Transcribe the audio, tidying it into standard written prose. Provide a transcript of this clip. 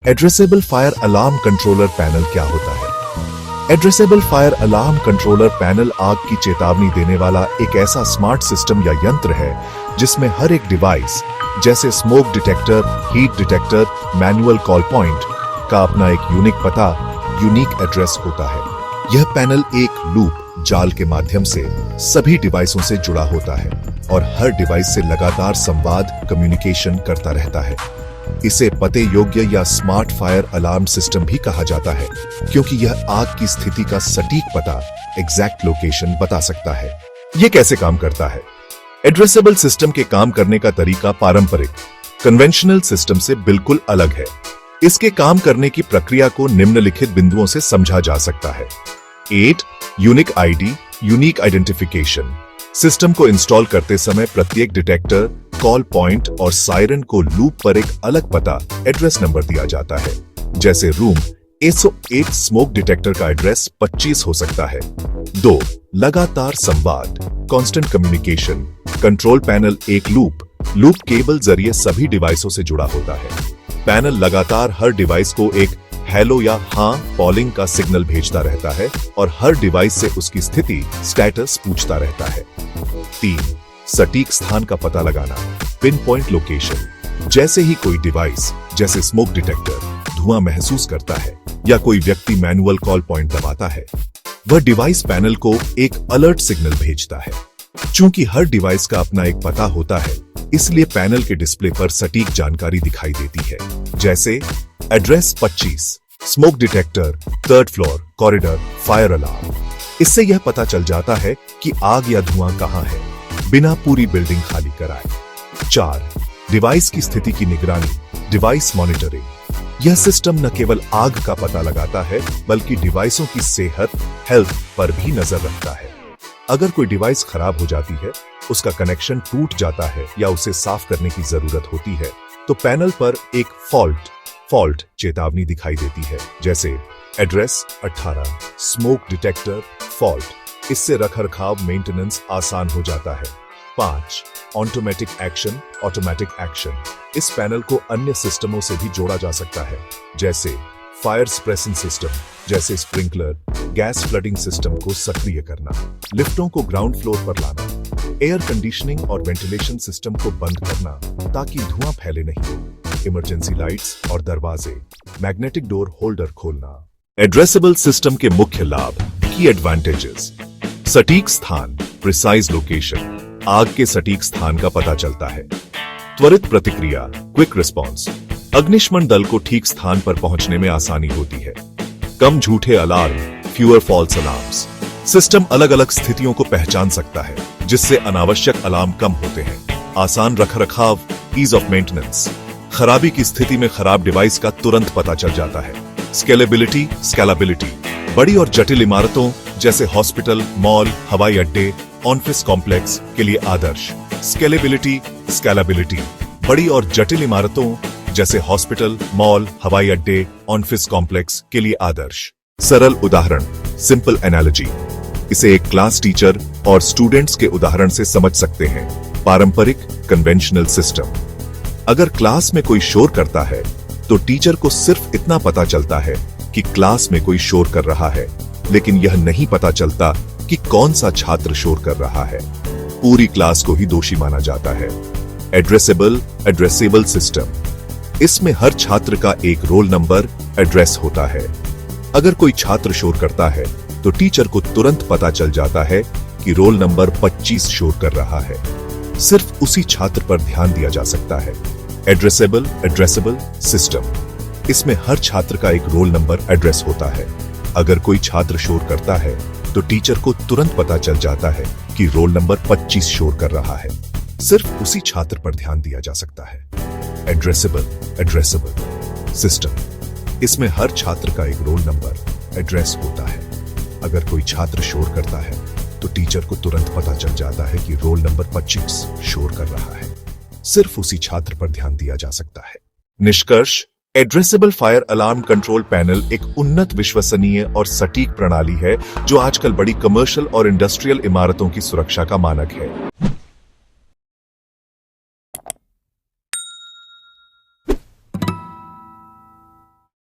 Addressable fire alarm controller panel क्या होता है? Addressable fire alarm controller panel आग की चेतावनी देने वाला एक ऐसा स्मार्ट सिस्टम या यंत्र है जिसमें हर एक डिवाइस जैसे smoke detector, heat detector, manual call point का अपना एक यूनिक पता, यूनिक एड्रेस होता है। यह पैनल एक लूप जाल के माध्यम से सभी डिवाइसों से जुड़ा होता है और हर डिवाइस से लगातार संवाद, कम्युनिकेशन करता रहता है। इसे पते योग्य या स्मार्ट फायर अलार्म सिस्टम भी कहा जाता है क्योंकि यह आग की स्थिति का सटीक पता, एग्जैक्ट लोकेशन बता सकता है। यह कैसे काम करता है? एड्रेसेबल सिस्टम के काम करने का तरीका पारंपरिक कन्वेंशनल सिस्टम से बिल्कुल अलग है। इसके काम करने की प्रक्रिया को निम्नलिखित बिंदुओं से समझा जा सकता है। 8 unique ID, unique identification. System को इंस्टॉल करते समय प्रत्येक डिटेक्टर, कॉल पॉइंट और सायरन को लूप पर एक अलग पता, एड्रेस नंबर दिया जाता है। जैसे रूम 101 स्मोक डिटेक्टर का एड्रेस 25 हो सकता है। 2 लगातार संवाद, कांस्टेंट कम्युनिकेशन। कंट्रोल पैनल एक लूप केबल जरिए सभी डिवाइसों से जुड़ा होता है। पैनल लगातार हर डिवाइस को एक हेलो या हाँ कॉलिंग का सिग्नल भेजता रहता है और हर डिवाइस से उसकी स्थिति, स्टेटस पूछता रहता है। 3 सटीक स्थान का पता लगाना, पिन पॉइंट लोकेशन। जैसे ही कोई डिवाइस जैसे स्मोक डिटेक्टर धुआं महसूस करता है या कोई व्यक्ति मैनुअल कॉल पॉइंट दबाता है, वह डिवाइस पैनल को एक अलर्ट सिग्नल भेजता है। चूंकि हर डिवाइस का अपना एक पता होता है, इसलिए पैनल के डिस्प्ले पर सटीक जानकारी दिखाई देती है। जैसे address 25, smoke detector, 3rd floor, corridor, fire alarm. इससे यह पता चल जाता है कि आग या धुआं कहां है, बिना पूरी बिल्डिंग खाली कराए। 4 डिवाइस की स्थिति की निगरानी, डिवाइस मॉनिटरिंग। यह सिस्टम न केवल आग का पता लगाता है बल्कि डिवाइसों की सेहत, हेल्थ पर भी नजर रखता है। अगर कोई डिवाइस खराब हो जाती है, उसका कनेक्शन टूट जाता है या उसे साफ करने की जरूरत होती है, तो पैनल पर एक फॉल्ट चेतावनी दिखाई देती है। जैसे एड्रेस 18, स्मोक डिटेक्टर, फॉल्ट। इससे रखरखाव, मेंटेनेंस आसान हो जाता है। 5 ऑटोमेटिक एक्शन। इस पैनल को अन्य सिस्टमों से भी जोड़ा जा सकता है, जैसे फायर सप्रेसिंग सिस्टम, जैसे स्प्रिंकलर, गैस फ्लडिंग सिस्टम को सक्रिय करना, लिफ्टों को ग्राउंड फ्लोर पर लाना, एयर कंडीशनिंग और वेंटिलेशन सिस्टम को बंद करना ताकि धुआं फैले नहीं, इमरजेंसी लाइट्स और दरवाजे, मैग्नेटिक डोर होल्डर खोलना। एड्रेसेबल सिस्टम के मुख्य लाभ, की एडवांटेजेस। सटीक स्थान, प्रिसाइज लोकेशन। आग के सटीक स्थान का पता चलता है। त्वरित प्रतिक्रिया, क्विक रिस्पॉन्स। अग्निशमन दल को ठीक स्थान पर पहुंचने में आसानी होती है। कम झूठे alarm, fewer false alarms. System अलग अलग स्थितियों को पहचान सकता है, जिससे अनावश्यक अलार्म कम होते हैं। आसान रखरखाव, ईज ऑफ मेंटेनेंस। खराबी की स्थिति में खराब डिवाइस का तुरंत पता चल जाता है। स्केलेबिलिटी। बड़ी और जटिल इमारतों जैसे हॉस्पिटल, मॉल, हवाई अड्डे, ऑफिस कॉम्प्लेक्स के लिए आदर्श। स्केलेबिलिटी। बड़ी और जटिल इमारतों जैसे हॉस्पिटल, मॉल, हवाई अड्डे, ऑफिस कॉम्प्लेक्स के लिए आदर्श। सरल उदाहरण, सिंपल एनालॉजी। इसे एक क्लास टीचर और स्टूडेंट्स के उदाहरण से समझ सकते हैं। पारंपरिक कन्वेंशनल सिस्टम। अगर क्लास में कोई शोर करता है तो टीचर को सिर्फ इतना पता चलता है कि क्लास में कोई शोर कर रहा है, लेकिन यह नहीं पता चलता कि कौन सा छात्र शोर कर रहा है। पूरी क्लास को ही दोषी माना जाता है। Addressable system. इसमें हर छात्र का एक रोल नंबर, एड्रेस होता है। अगर कोई छात्र शोर करता है तो टीचर को तुरंत पता चल जाता है कि रोल नंबर 25 शोर कर रहा है। सिर्फ उसी छात्र पर ध्यान दिया जा सकता है। Addressable system. इसमें हर छात्र का एक रोल नंबर, एड्रेस होता है। अगर कोई छात्र शोर करता है तो टीचर को तुरंत पता चल जाता है कि रोल नंबर 25 शोर कर रहा है। सिर्फ उसी छात्र पर ध्यान दिया जा सकता है। Addressable system. इसमें हर छात्र का एक रोल नंबर, एड्रेस होता है। अगर कोई छात्र शोर करता है तो टीचर को तुरंत पता चल जाता है कि रोल नंबर 25 शोर कर रहा है। सिर्फ उसी छात्र पर ध्यान दिया जा सकता है। निष्कर्ष, addressable fire alarm control panel एक उन्नत, विश्वसनीय और सटीक प्रणाली है जो आजकल बड़ी कमर्शियल और इंडस्ट्रियल इमारतों की सुरक्षा का मानक है।